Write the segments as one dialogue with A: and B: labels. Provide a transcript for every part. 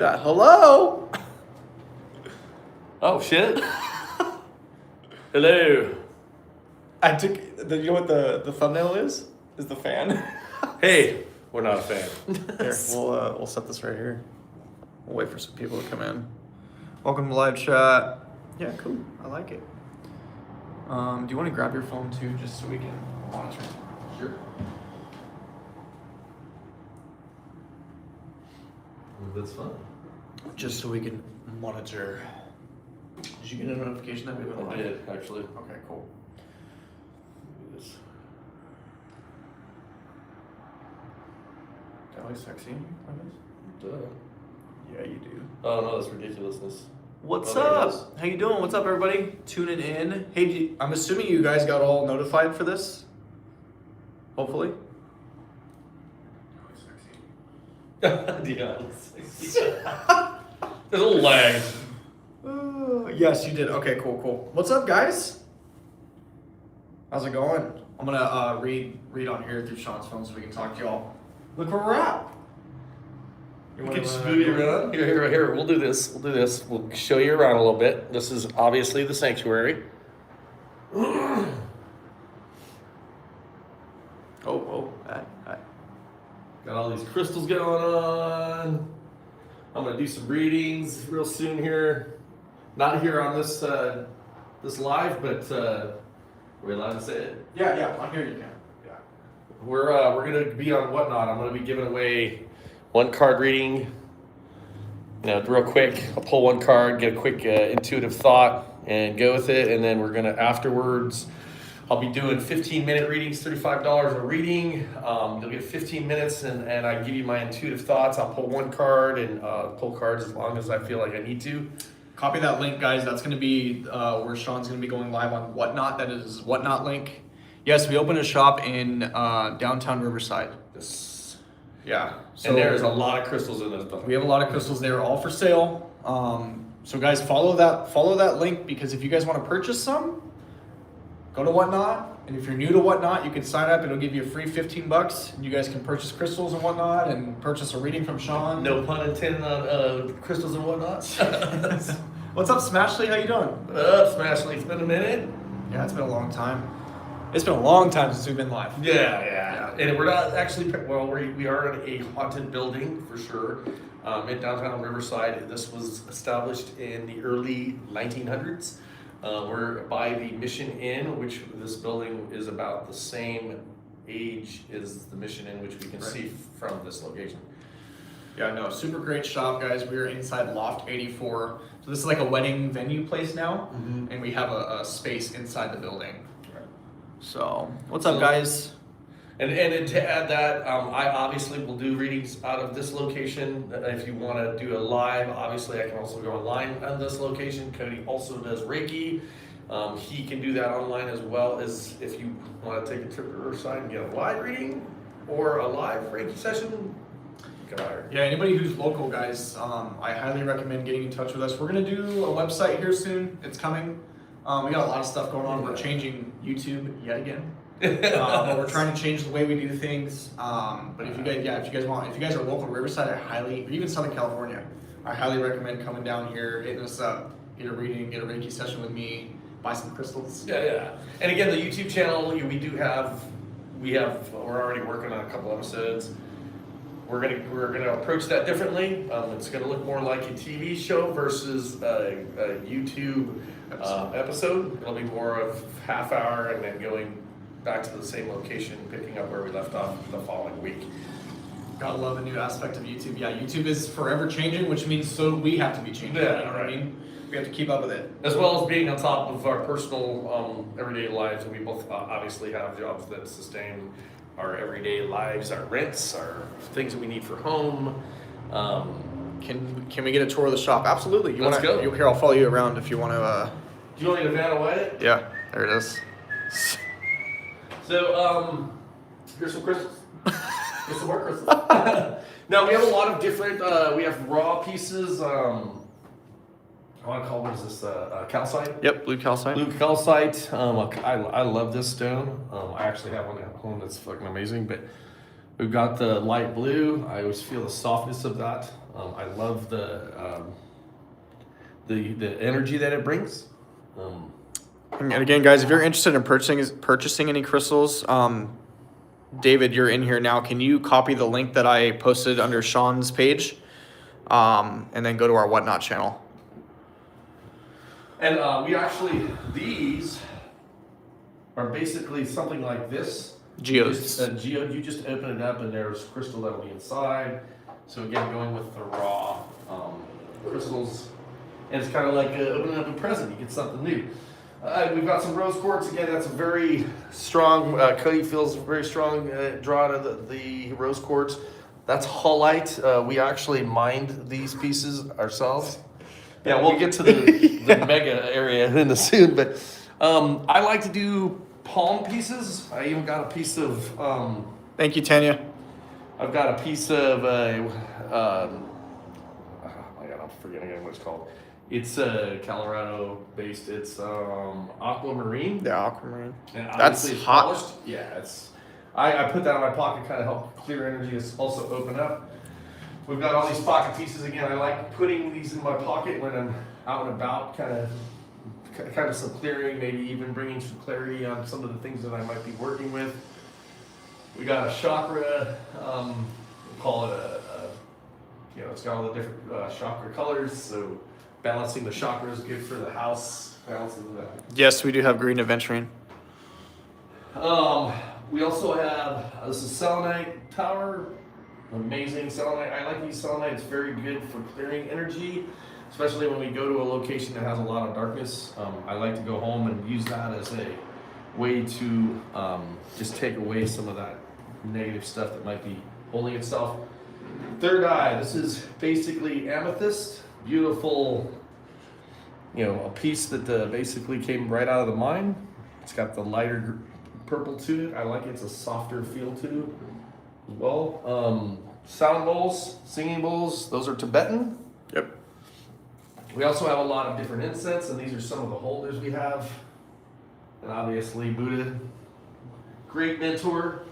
A: Yeah, hello?
B: Oh, shit. Hello.
A: I took, you know what the thumbnail is? Is the fan.
B: Hey, we're not a fan.
A: Here, we'll set this right here. We'll wait for some people to come in. Welcome to live chat. Yeah, cool. I like it. Do you want to grab your phone too, just so we can monitor?
B: Sure. That's fun.
A: Just so we can monitor. Did you get a notification that we went live?
B: I did, actually.
A: Okay, cool.
B: Do this.
A: Do I look sexy?
B: Duh.
A: Yeah, you do.
B: Oh, no, that's ridiculousness.
A: What's
B: Oh, there it is.
A: up? How you doing? What's up, everybody? Tuning in. Hey, I'm assuming you guys got all notified for this. Hopefully.
B: Yeah, There's a little lag.
A: Yes, you did. Okay, cool. What's up, guys? How's it going? I'm gonna read on here through Shawn's phone so we can talk to y'all. Look where we're at.
B: You can just move you around. Here. We'll do this. We'll show you around a little bit. This is obviously the sanctuary.
A: Oh. Hi.
B: Got all these crystals going on. I'm gonna do some readings real soon here. Not here on this this live, but are we allowed to say it?
A: Yeah. On here you can. Yeah.
B: We're gonna be on Whatnot. I'm gonna be giving away one card reading. Real quick. I'll pull one card, get a quick intuitive thought, and go with it. And then we're gonna afterwards. I'll be doing 15-minute readings, $35 a reading. You'll get 15 minutes, and I give you my intuitive thoughts. I'll pull one card and pull cards as long as I feel like I need to.
A: Copy that link, guys. That's going to be where Shawn's going to be going live on Whatnot. That is Whatnot link. Yes, we opened a shop in downtown Riverside.
B: Yes.
A: Yeah.
B: And there's a lot of crystals in this building.
A: We have a lot of crystals there, all for sale. So guys, follow that link, because if you guys want to purchase some, go to Whatnot. And if you're new to Whatnot, you can sign up. It'll give you a free $15. And you guys can purchase crystals and whatnot, and purchase a reading from Shawn.
B: No pun intended on crystals and whatnot.
A: What's up, Smashley? How you doing?
B: What up, Smashley? It's been a minute.
A: Yeah, it's been a long time. It's been a long time since we've been live.
B: Yeah. And we're not actually, well, we are in a haunted building for sure. In downtown Riverside. This was established in the early 1900s. We're by the Mission Inn, which this building is about the same age as the Mission Inn, which we can see from this location.
A: Yeah, no, super great shop, guys. We are inside Loft 84. So this is like a wedding venue place now, and we have a space inside the building.
B: Right.
A: So, what's up, guys?
B: And to add that, I obviously will do readings out of this location. If you want to do a live, obviously I can also go online on this location. Cody also does Reiki. He can do that online, as well as if you want to take a trip to Riverside and get a live reading or a live Reiki session.
A: Yeah, anybody who's local, guys, I highly recommend getting in touch with us. We're gonna do a website here soon. It's coming. We got a lot of stuff going on. We're changing YouTube yet again. But we're trying to change the way we do things. But if you guys are local to Riverside, or even Southern California, I highly recommend coming down here, hitting us up, get a reading, get a Reiki session with me, buy some crystals.
B: Yeah. And again, the YouTube channel, we're already working on a couple episodes. We're gonna approach that differently. It's gonna look more like a TV show versus a YouTube episode. It'll be more of half hour and then going back to the same location, picking up where we left off the following week.
A: Gotta love a new aspect of YouTube. Yeah, YouTube is forever changing, which means so we have to be changing.
B: Yeah,
A: you know what I mean? We have to keep up with it.
B: As well as being on top of our personal everyday lives. We both obviously have jobs that sustain our everyday lives, our rents, our things that we need for home.
A: Can we get a tour of the shop? Absolutely.
B: Let's go.
A: Here, I'll follow you around if you want to.
B: Do you want me to van away?
A: Yeah, there it is.
B: So, here's some crystals. Here's some more crystals. Now, we have a lot of different, we have raw pieces. I want to call, what is this, calcite?
A: Yep, blue calcite.
B: Blue calcite. I love this stone. I actually have one at home that's fucking amazing, but We've got the light blue. I always feel the softness of that. I love the energy that it brings.
A: And again, guys, if you're interested in purchasing any crystals, David, you're in here now. Can you copy the link that I posted under Shawn's page, and then go to our Whatnot channel?
B: And these are basically something like this.
A: Geodes.
B: Geode, you just open it up and there's crystal that'll be inside. So again, going with the raw crystals, and it's kind of like opening up a present. You get something new. We've got some rose quartz. Again, that's a very strong, Cody feels very strong draw to the rose quartz. That's Hullite. We actually mined these pieces ourselves. Yeah, we'll get to the mega area in the soon, but I like to do palm pieces. I even got a piece of...
A: Thank you, Tanya.
B: I've got a piece of... oh my God, I'm forgetting what it's called. It's Colorado-based. It's aquamarine.
A: The aquamarine.
B: And
A: that's
B: it's
A: hot.
B: Polished. Yeah, it's... I put that in my pocket, kind of help clear energy. It's also open up. We've got all these pocket pieces. Again, I like putting these in my pocket when I'm out and about, kind of some clearing, maybe even bringing some clarity on some of the things that I might be working with. We got a chakra, we'll call it it's got all the different chakra colors, so balancing the chakras is good for the house, balancing the...
A: Yes, we do have green aventurine.
B: We also have, this is selenite tower, amazing selenite. I like these selenite, it's very good for clearing energy, especially when we go to a location that has a lot of darkness. I like to go home and use that as a way to just take away some of that negative stuff that might be holding itself. Third eye, this is basically amethyst, beautiful, a piece that basically came right out of the mine. It's got the lighter purple to it. I like it. It's a softer feel to it as well. Sound bowls, singing bowls, those are Tibetan.
A: Yep.
B: We also have a lot of different incense, and these are some of the holders we have. And obviously Buddha, great mentor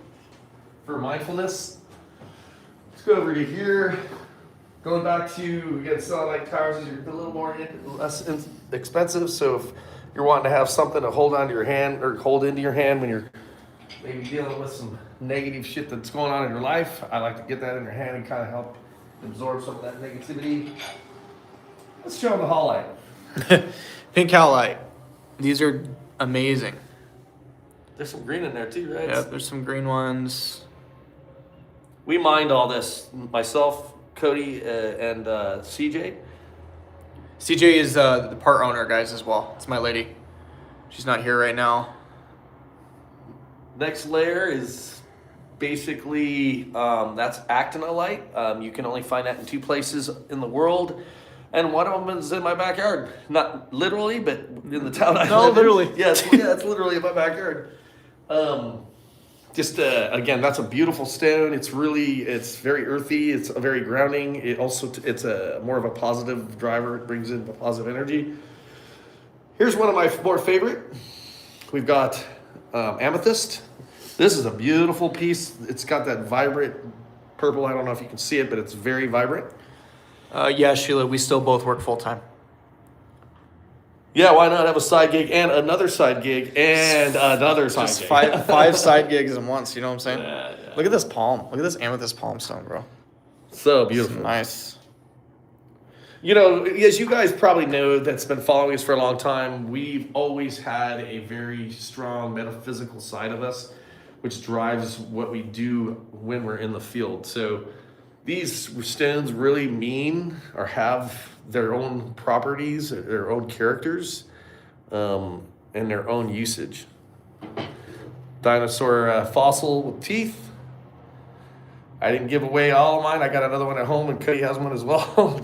B: for mindfulness. Let's go over to here. Going back to, again, selenite towers, these are a little more less expensive. So if you're wanting to have something to hold onto your hand or hold into your hand when you're maybe dealing with some negative shit that's going on in your life, I like to get that in your hand and kind of help absorb some of that negativity. Let's show them the Hullite.
A: Pink howlite. These are amazing.
B: There's some green in there too, right?
A: Yeah, there's some green ones.
B: We mined all this, myself, Cody, and CJ.
A: CJ is the part owner, guys, as well. It's my lady. She's not here right now.
B: Next layer is basically, that's actinolite. You can only find that in 2 places in the world. And one of them is in my backyard. Not literally, but in the town I live in.
A: No, literally.
B: Yeah, it's literally in my backyard. Again, that's a beautiful stone. It's very earthy. It's very grounding. It's a more of a positive driver. It brings in positive energy. Here's one of my more favorite. We've got amethyst. This is a beautiful piece. It's got that vibrant purple. I don't know if you can see it, but it's very vibrant.
A: Yeah, Sheila, we still both work full time.
B: Yeah, why not have a side gig and another side gig and another side
A: Just
B: gig?
A: five side gigs in once, you know what I'm saying?
B: Yeah.
A: Look at this palm. Look at this amethyst palm stone, bro.
B: So beautiful.
A: Nice.
B: As you guys probably know that's been following us for a long time, we've always had a very strong metaphysical side of us, which drives what we do when we're in the field. So these stones really mean or have their own properties, their own characters, and their own usage. Dinosaur fossil with teeth. I didn't give away all of mine. I got another one at home, and Cody has one as well.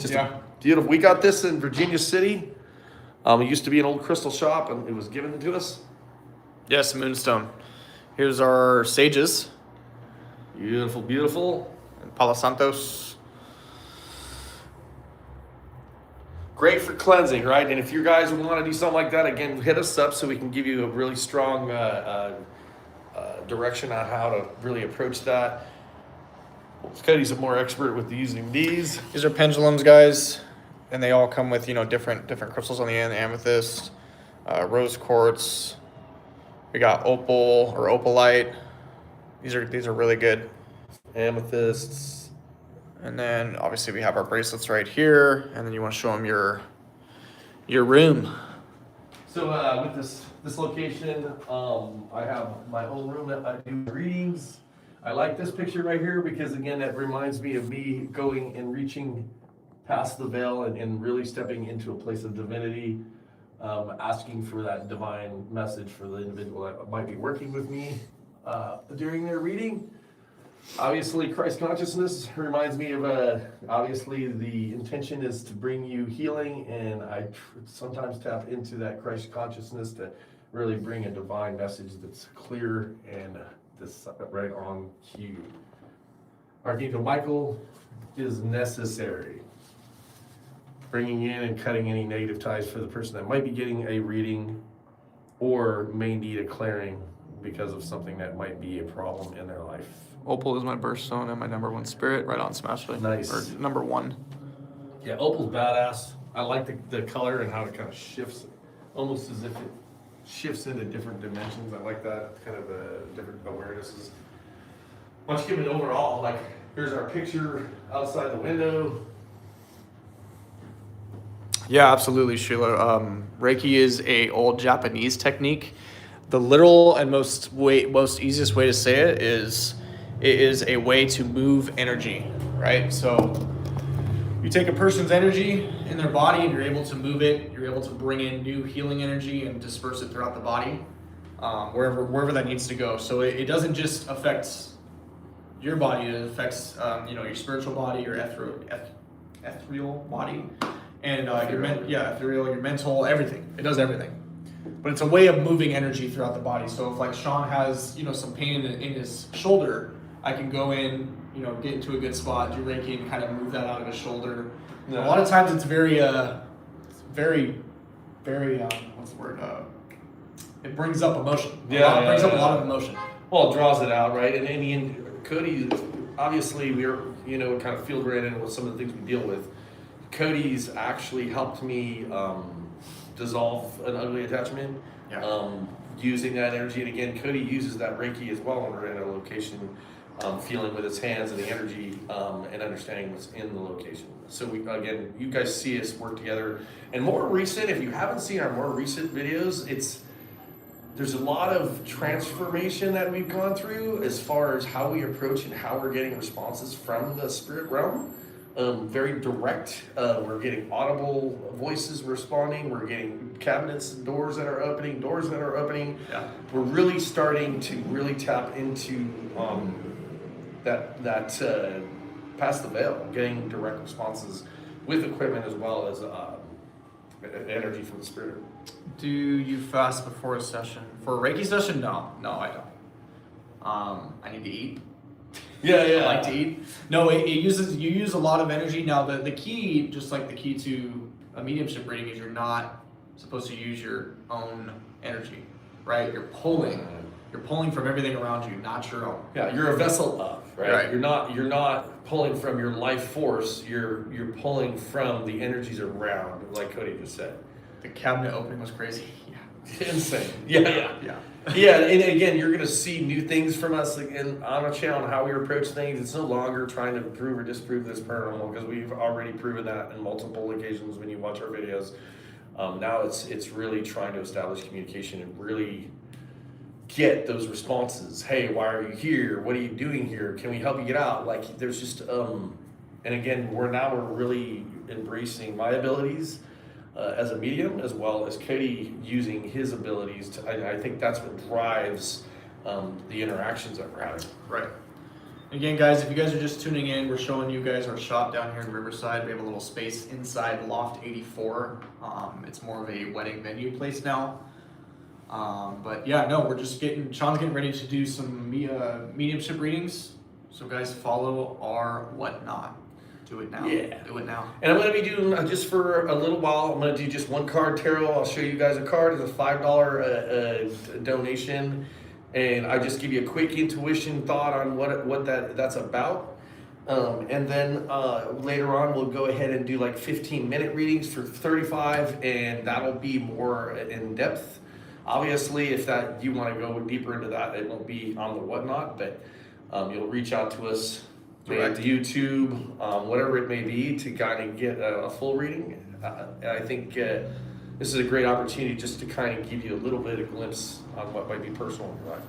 B: Beautiful. We got this in Virginia City. It used to be an old crystal shop, and it was given to us.
A: Yes, moonstone. Here's our sages.
B: Beautiful, beautiful.
A: And Palo Santos.
B: Great for cleansing, right? And if you guys want to do something like that, again, hit us up so we can give you a really strong direction on how to really approach that. Cody's more expert with using these.
A: These are pendulums, guys, and they all come with, you know, different crystals on the end. Amethyst, rose quartz. We got opal or opalite. These are really good.
B: Amethysts.
A: And then obviously we have our bracelets right here, and then you want to show them your room.
B: So with this location, I have my own room that I do readings. I like this picture right here because, again, that reminds me of me going and reaching past the veil and really stepping into a place of divinity, asking for that divine message for the individual that might be working with me during their reading. Obviously, Christ consciousness reminds me of, obviously, the intention is to bring you healing, and I sometimes tap into that Christ consciousness to really bring a divine message that's clear and this right on cue. Archangel Michael is necessary. Bringing in and cutting any negative ties for the person that might be getting a reading or may need a clearing because of something that might be a problem in their life.
A: Opal is my birthstone and my number one spirit. Right on, Smash.
B: Nice.
A: Or number one.
B: Yeah, opal's badass. I like the color and how it kind of shifts, almost as if it shifts into different dimensions. I like that kind of different awarenesses. Once given overall, like here's our picture outside the window.
A: Yeah, absolutely, Sheila. Reiki is a old Japanese technique. The literal and most easiest way to say it is a way to move energy, right? So you take a person's energy in their body and you're able to move it. You're able to bring in new healing energy and disperse it throughout the body, wherever that needs to go. So it doesn't just affect your body; it affects your spiritual body, your ethereal body, and ethereal, your mental, everything. It does everything. But it's a way of moving energy throughout the body. So if like Shawn has some pain in his shoulder, I can go in, get into a good spot, do Reiki, and kind of move that out of his shoulder. Yeah. A lot of times it's very, what's the word? It brings up emotion. It brings up a lot of emotion.
B: Well, it draws it out, right? And Cody, obviously, we're kind of field ran in with some of the things we deal with. Cody's actually helped me dissolve an ugly attachment. Yeah. Using that energy, and again, Cody uses that Reiki as well when we're in a location. Feeling with his hands and the energy and understanding what's in the location. So you guys see us work together. And more recent, if you haven't seen our more recent videos, there's a lot of transformation that we've gone through as far as how we approach and how we're getting responses from the spirit realm. Very direct. We're getting audible voices responding. We're getting cabinets and doors that are opening. Yeah. We're really starting to really tap into that past the veil, getting direct responses with equipment as well as energy from the spirit.
A: Do you fast before a session? For a Reiki session? No, I don't. I need to eat.
B: Yeah.
A: I like to eat. No, you use a lot of energy. Now the key, just like the key to a mediumship reading, is you're not supposed to use your own energy, right? You're pulling from everything around you, not your own.
B: Yeah, you're a vessel of, right? You're not pulling from your life force. You're pulling from the energies around, like Cody just said.
A: The cabinet opening was crazy. Yeah.
B: Insane. Yeah. Yeah, and again, you're gonna see new things from us on our channel and how we approach things. It's no longer trying to prove or disprove this paranormal, because we've already proven that in multiple occasions when you watch our videos. Now it's really trying to establish communication and really get those responses. Hey, why are you here? What are you doing here? Can we help you get out? Like, there's just and again, we're really embracing my abilities as a medium, as well as Cody using his abilities to. I think that's what drives the interactions that we're having.
A: Right. Again, guys, if you guys are just tuning in, we're showing you guys our shop down here in Riverside. We have a little space inside Loft 84. It's more of a wedding venue place now. But yeah, no, Shawn's getting ready to do some mediumship readings. So guys, follow our whatnot. Do it now.
B: Yeah.
A: Do it now.
B: And I'm going to be doing, just for a little while, I'm going to do just one card tarot. I'll show you guys a card. It's a $5 donation. And I just give you a quick intuition thought on what that's about. And then later on, we'll go ahead and do like 15-minute readings for 35, and that'll be more in depth. Obviously, if that you want to go deeper into that, it won't be on the whatnot, but you'll reach out to us via YouTube, whatever it may be, to kind of get a full reading. I think this is a great opportunity just to kind of give you a little bit of glimpse on what might be personal in your life.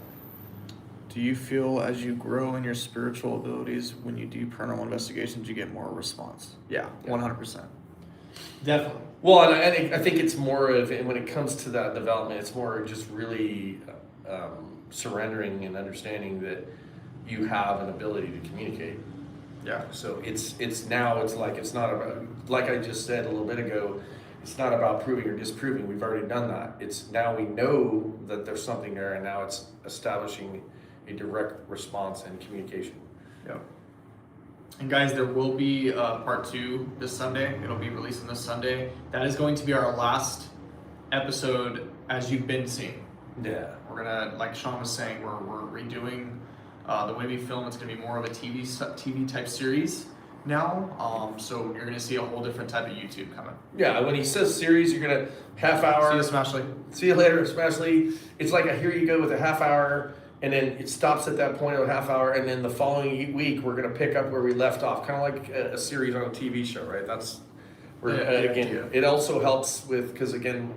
A: Do you feel as you grow in your spiritual abilities, when you do paranormal investigations, you get more response? Yeah, 100%. Definitely.
B: Well, and I think it's more of, and when it comes to that development, it's more just really surrendering and understanding that you have an ability to communicate.
A: Yeah.
B: So it's now it's not about, like I just said a little bit ago, it's not about proving or disproving. We've already done that. It's now we know that there's something there, and now it's establishing a direct response and communication.
A: Yep. And guys, there will be part 2 this Sunday. It'll be releasing this Sunday. That is going to be our last episode as you've been seeing.
B: Yeah.
A: We're gonna, like Shawn was saying, we're redoing the way we film. It's gonna be more of a TV type series now. So you're gonna see a whole different type of YouTube coming.
B: Yeah, when he says series, you're gonna half hour.
A: See you, Smashley.
B: See you later, Smashley. It's like here you go with a half hour, and then it stops at that point of a half hour, and then the following week we're gonna pick up where we left off, kind of like a series on a TV show, right? That's where again, it also helps with, because again,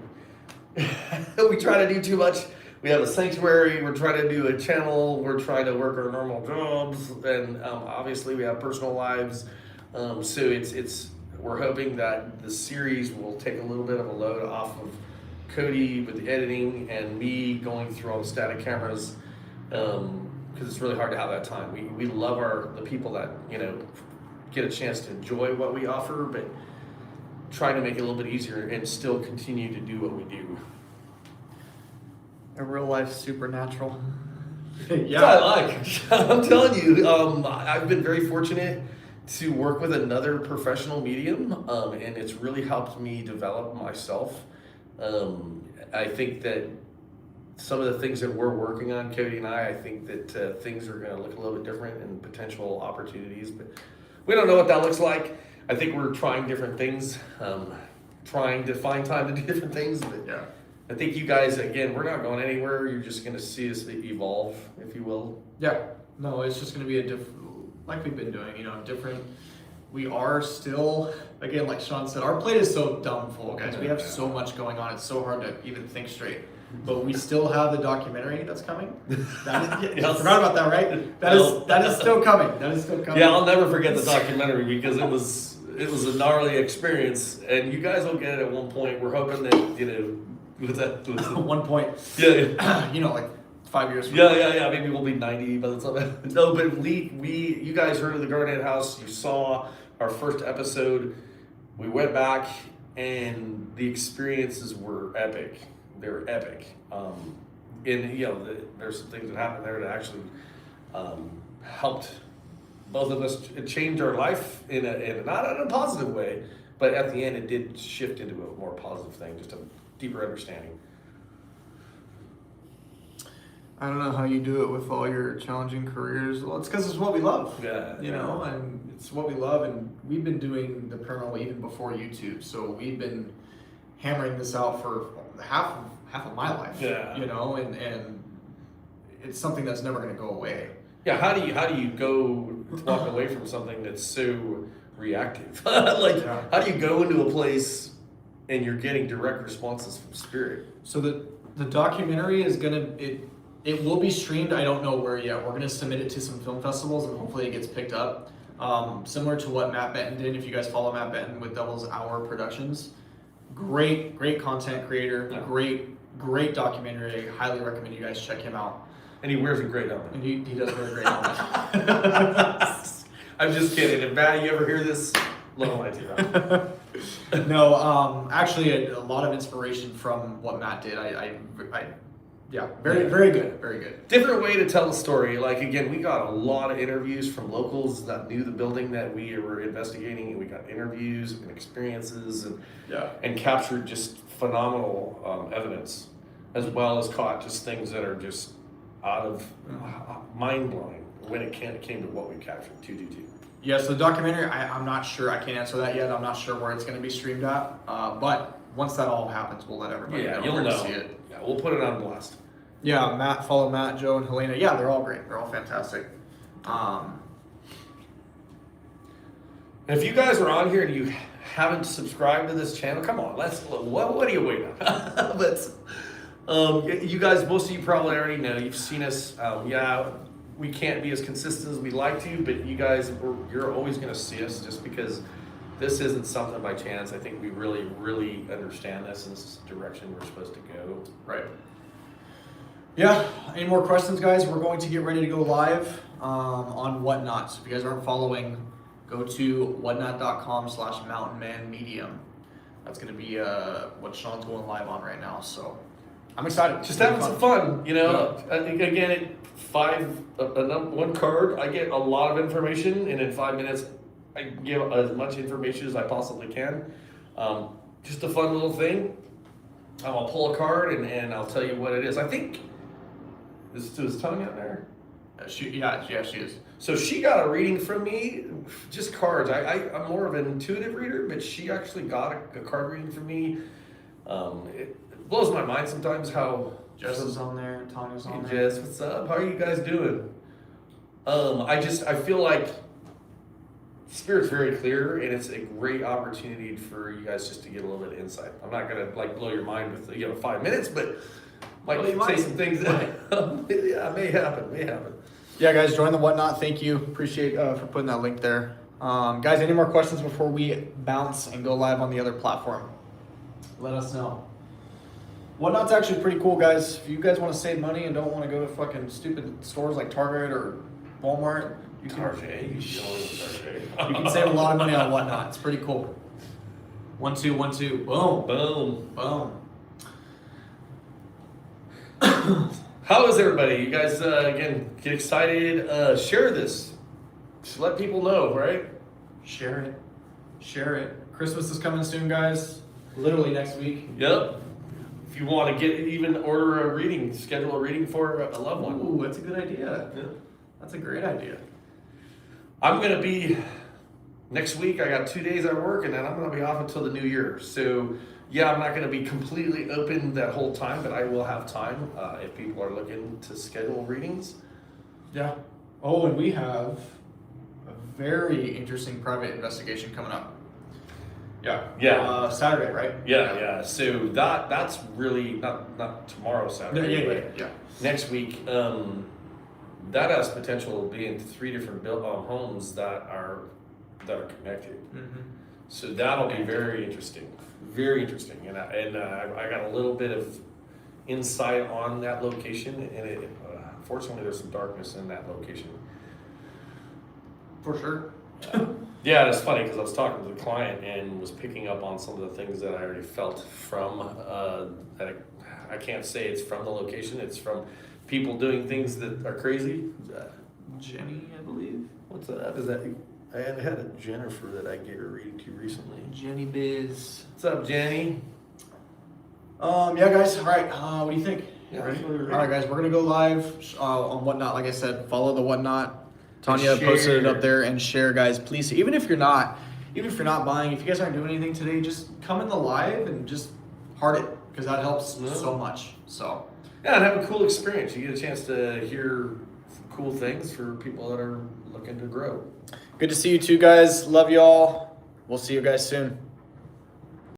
B: we try to do too much. We have a sanctuary, we're trying to do a channel, we're trying to work our normal jobs, and obviously we have personal lives. So it's we're hoping that the series will take a little bit of a load off of Cody with the editing and me going through all the static cameras, because it's really hard to have that time. We love the people that get a chance to enjoy what we offer, but trying to make it a little bit easier and still continue to do what we do.
A: A real life supernatural.
B: Yeah, I like. I'm telling you, I've been very fortunate to work with another professional medium, and it's really helped me develop myself. I think that some of the things that we're working on, Cody and I think that things are going to look a little bit different and potential opportunities, but we don't know what that looks like. I think we're trying different things, trying to find time to do different things, but
A: Yeah.
B: I think you guys, again, we're not going anywhere. You're just going to see us evolve, if you will.
A: Yeah. No, it's just going to be like we've been doing, different. We are still, again, like Shawn said, our plate is so dumb full, guys. We have so much going on. It's so hard to even think straight. But we still have the documentary that's coming. I forgot about that, right? That is still coming. That is still coming.
B: Yeah, I'll never forget the documentary because it was a gnarly experience, and you guys will get it at one point. We're hoping that
A: One point.
B: Yeah.
A: Like 5 years from
B: Yeah. Maybe we'll be 90 by the time. No, but you guys heard of the Garnet House. You saw our first episode. We went back, and the experiences were epic. They were epic. And there's some things that happened there that actually helped both of us change our life in not in a positive way, but at the end it did shift into a more positive thing, just a deeper understanding.
A: I don't know how you do it with all your challenging careers. Well, it's because it's what we love.
B: Yeah.
A: And it's what we love, and we've been doing the paranormal even before YouTube. So we've been hammering this out for half of my life.
B: Yeah.
A: And it's something that's never going to go away.
B: Yeah. How do you go walk away from something that's so reactive? How do you go into a place and you're getting direct responses from spirit? So
A: the documentary is it will be streamed. I don't know where yet. We're gonna submit it to some film festivals, and hopefully it gets picked up. Similar to what Matt Benton did. If you guys follow Matt Benton with Devil's Hour Productions, great content creator,
B: Yeah.
A: great documentary. I highly recommend you guys check him out.
B: And he wears a great helmet.
A: And he does wear a great helmet.
B: I'm just kidding. If Matt, you ever hear this, love my team.
A: No, actually a lot of inspiration from what Matt did. Very good.
B: Different way to tell a story. Like, again, we got a lot of interviews from locals that knew the building that we were investigating, and we got interviews and experiences and captured just phenomenal evidence, as well as caught just things that are just out of mind-blowing when it came to what we captured, 222.
A: Yeah, so the documentary, I'm not sure. I can't answer that yet. I'm not sure where it's going to be streamed at. But once that all happens, we'll let everybody know.
B: You'll
A: where
B: know.
A: To see it.
B: Yeah, we'll put it on blast.
A: Yeah, follow Matt, Joe, and Helena. Yeah, they're all great. They're all fantastic.
B: And if you guys are on here and you haven't subscribed to this channel, come on, what are you waiting on? But you guys, most of you probably already know. You've seen us. We can't be as consistent as we'd like to, but you guys, you're always going to see us just because this isn't something by chance. I think we really, really understand this, and this is the direction we're supposed to go.
A: Right. Yeah. Any more questions, guys? We're going to get ready to go live on Whatnot. So if you guys aren't following, go to whatnot.com/mountainmanmedium. That's going to be what Shawn's going live on right now. So I'm excited.
B: Just having some fun, you know. Yeah. I think again, one card, I get a lot of information, and in 5 minutes, I give as much information as I possibly can. Just a fun little thing. I'll pull a card and I'll tell you what it is. I think is Tanya out there?
A: She is.
B: So she got a reading from me, just cards. I'm more of an intuitive reader, but she actually got a card reading from me. It blows my mind sometimes how
A: Jess is on there, Tanya's on there.
B: Jess, what's up? How are you guys doing? I feel like Spirit's very clear, and it's a great opportunity for you guys just to get a little bit of insight. I'm not gonna blow your mind with 5 minutes, but might say some things that may happen.
A: Yeah, guys, join the Whatnot. Thank you. Appreciate for putting that link there. Guys, any more questions before we bounce and go live on the other platform? Let us know. Whatnot's actually pretty cool, guys. If you guys want to save money and don't want to go to fucking stupid stores like Target or Walmart, you can save a lot of money on Whatnot. It's pretty cool. 1 2 1 2. Boom.
B: Boom.
A: Boom.
B: How is everybody? You guys, again, get excited. Share this. Just let people know, right?
A: Share it. Christmas is coming soon, guys. Literally next week.
B: Yep. If you want to order a reading, schedule a reading for a loved one.
A: Ooh, that's a good idea. Yeah. That's a great idea.
B: I'm going to be, next week, I got 2 days at work, and then I'm going to be off until the new year. So, yeah, I'm not going to be completely open that whole time, but I will have time if people are looking to schedule readings.
A: Yeah. Oh, and we have a very interesting private investigation coming up. Yeah. Saturday, right?
B: Yeah. So that's really not tomorrow Saturday.
A: Yeah.
B: Next week. That has potential of being 3 different homes that are connected. Mm-hmm. So that'll be very interesting. Very interesting. And I got a little bit of insight on that location, and unfortunately there's some darkness in that location.
A: For sure.
B: Yeah, it's funny because I was talking to the client and was picking up on some of the things that I already felt from that I can't say it's from the location. It's from people doing things that are crazy.
A: Jenny, I believe.
B: What's that? Is that? I had a Jennifer that I gave a reading to recently.
A: Jenny Biz.
B: What's up, Jenny?
A: Yeah, guys. All right. What do you think?
B: Yeah,
A: ready? All right, guys. We're gonna go live on Whatnot. Like I said, follow the Whatnot. Tanya posted it up there, and share, guys. Please, even if you're not buying, if you guys aren't doing anything today, just come in the live and just heart it, because that helps so much. So.
B: Yeah, and have a cool experience. You get a chance to hear cool things for people that are looking to grow.
A: Good to see you too, guys. Love y'all. We'll see you guys soon.